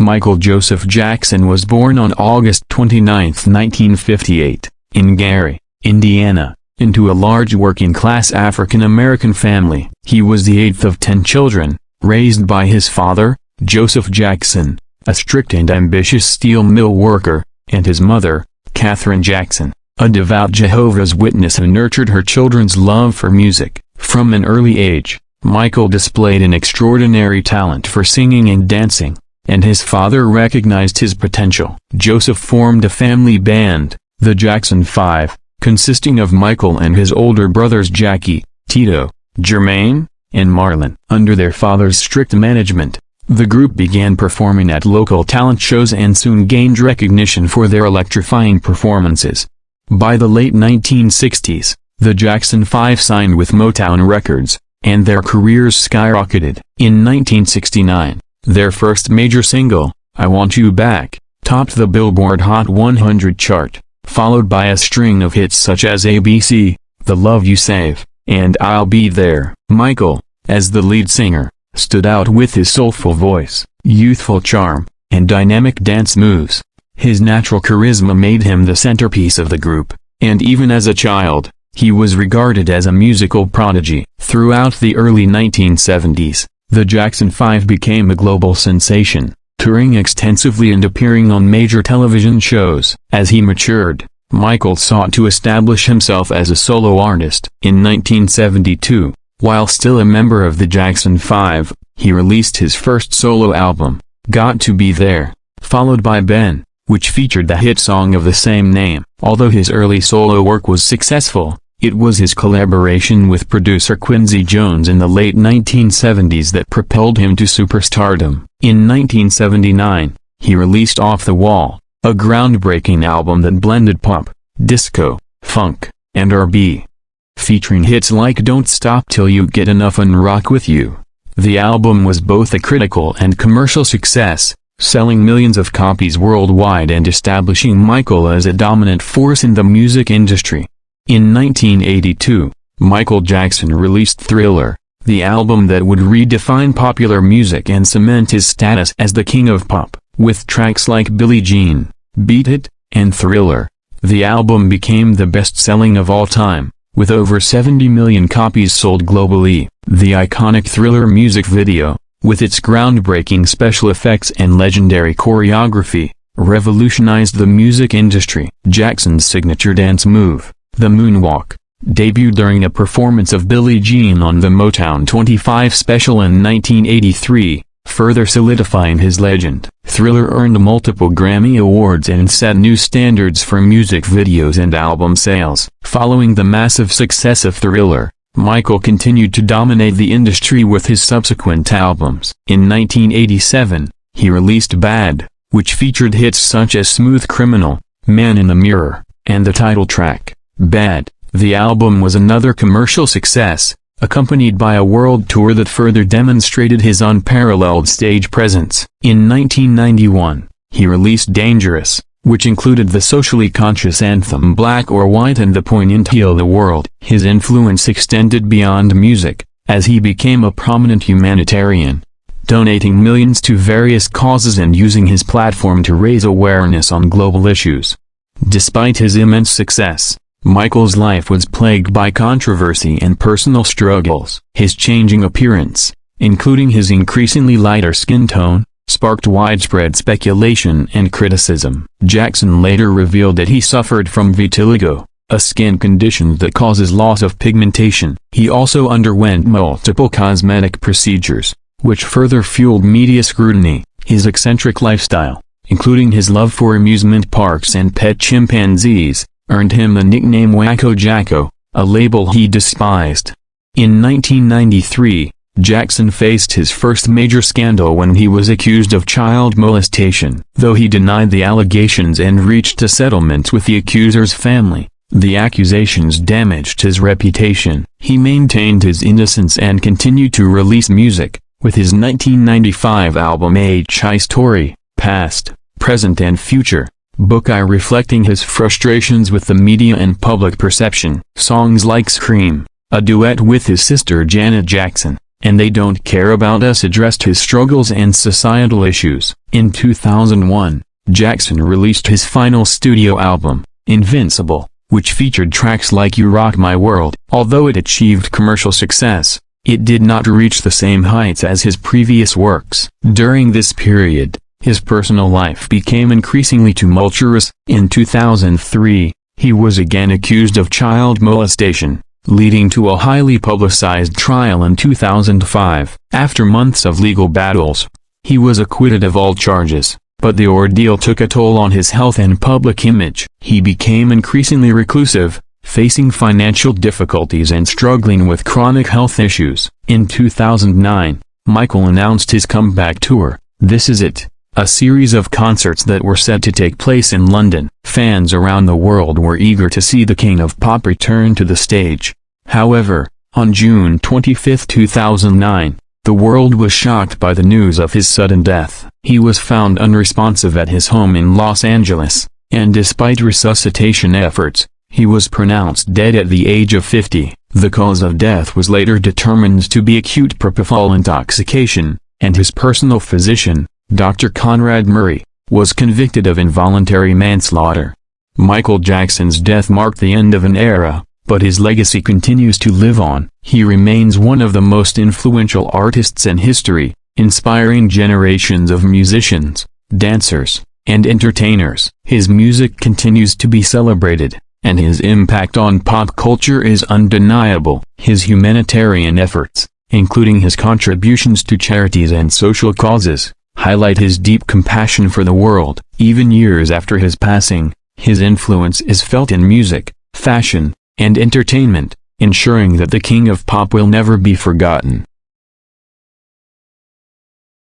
Michael Joseph Jackson was born on August 29, 1958, in Gary, Indiana, into a large working-class African-American family. He was the eighth of 10 children, raised by his father, Joseph Jackson, a strict and ambitious steel mill worker, and his mother, Katherine Jackson, a devout Jehovah's Witness who nurtured her children's love for music. From an early age, Michael displayed an extraordinary talent for singing and dancing, and his father recognized his potential. Joseph formed a family band, the Jackson 5, consisting of Michael and his older brothers Jackie, Tito, Jermaine, and Marlon. Under their father's strict management, the group began performing at local talent shows and soon gained recognition for their electrifying performances. By the late 1960s, the Jackson 5 signed with Motown Records, and their careers skyrocketed. In 1969, their first major single, I Want You Back, topped the Billboard Hot 100 chart, followed by a string of hits such as ABC, The Love You Save, and I'll Be There. Michael, as the lead singer, stood out with his soulful voice, youthful charm, and dynamic dance moves. His natural charisma made him the centerpiece of the group, and even as a child, he was regarded as a musical prodigy. Throughout the early 1970s, the Jackson 5 became a global sensation, touring extensively and appearing on major television shows. As he matured, Michael sought to establish himself as a solo artist. In 1972, while still a member of the Jackson 5, he released his first solo album, Got to Be There, followed by Ben, which featured the hit song of the same name. Although his early solo work was successful, it was his collaboration with producer Quincy Jones in the late 1970s that propelled him to superstardom. In 1979, he released Off the Wall, a groundbreaking album that blended pop, disco, funk, and R&B. Featuring hits like Don't Stop Till You Get Enough and Rock With You. The album was both a critical and commercial success, selling millions of copies worldwide and establishing Michael as a dominant force in the music industry. In 1982, Michael Jackson released Thriller, the album that would redefine popular music and cement his status as the king of pop. With tracks like Billie Jean, Beat It, and Thriller, the album became the best-selling of all time, with over 70 million copies sold globally. The iconic Thriller music video, with its groundbreaking special effects and legendary choreography, revolutionized the music industry. Jackson's signature dance move, the Moonwalk, debuted during a performance of Billie Jean on the Motown 25 special in 1983, further solidifying his legend. Thriller earned multiple Grammy Awards and set new standards for music videos and album sales. Following the massive success of Thriller, Michael continued to dominate the industry with his subsequent albums. In 1987, he released Bad, which featured hits such as Smooth Criminal, Man in the Mirror, and the title track, Bad. The album was another commercial success, accompanied by a world tour that further demonstrated his unparalleled stage presence. In 1991, he released Dangerous, which included the socially conscious anthem Black or White and the poignant Heal the World. His influence extended beyond music, as he became a prominent humanitarian, donating millions to various causes and using his platform to raise awareness on global issues. Despite his immense success, Michael's life was plagued by controversy and personal struggles. His changing appearance, including his increasingly lighter skin tone, sparked widespread speculation and criticism. Jackson later revealed that he suffered from vitiligo, a skin condition that causes loss of pigmentation. He also underwent multiple cosmetic procedures, which further fueled media scrutiny. His eccentric lifestyle, including his love for amusement parks and pet chimpanzees, earned him the nickname Wacko Jacko, a label he despised. In 1993, Jackson faced his first major scandal when he was accused of child molestation. Though he denied the allegations and reached a settlement with the accuser's family, the accusations damaged his reputation. He maintained his innocence and continued to release music, with his 1995 album H.I. Story, Past, Present and Future, book reflecting his frustrations with the media and public perception. Songs like Scream, a duet with his sister Janet Jackson, and they don't care about us addressed his struggles and societal issues. In 2001, Jackson released his final studio album, Invincible, which featured tracks like You Rock My World. Although it achieved commercial success, it did not reach the same heights as his previous works. During this period, his personal life became increasingly tumultuous. In 2003, he was again accused of child molestation, leading to a highly publicized trial in 2005. After months of legal battles, he was acquitted of all charges, but the ordeal took a toll on his health and public image. He became increasingly reclusive, facing financial difficulties and struggling with chronic health issues. In 2009, Michael announced his comeback tour, This Is It, a series of concerts that were set to take place in London. Fans around the world were eager to see the King of Pop return to the stage. However, on June 25, 2009, the world was shocked by the news of his sudden death. He was found unresponsive at his home in Los Angeles, and despite resuscitation efforts, he was pronounced dead at the age of 50. The cause of death was later determined to be acute propofol intoxication, and his personal physician, Dr. Conrad Murray, was convicted of involuntary manslaughter. Michael Jackson's death marked the end of an era, but his legacy continues to live on. He remains one of the most influential artists in history, inspiring generations of musicians, dancers, and entertainers. His music continues to be celebrated, and his impact on pop culture is undeniable. His humanitarian efforts, including his contributions to charities and social causes, highlight his deep compassion for the world. Even years after his passing, his influence is felt in music, fashion, and entertainment, ensuring that the King of Pop will never be forgotten.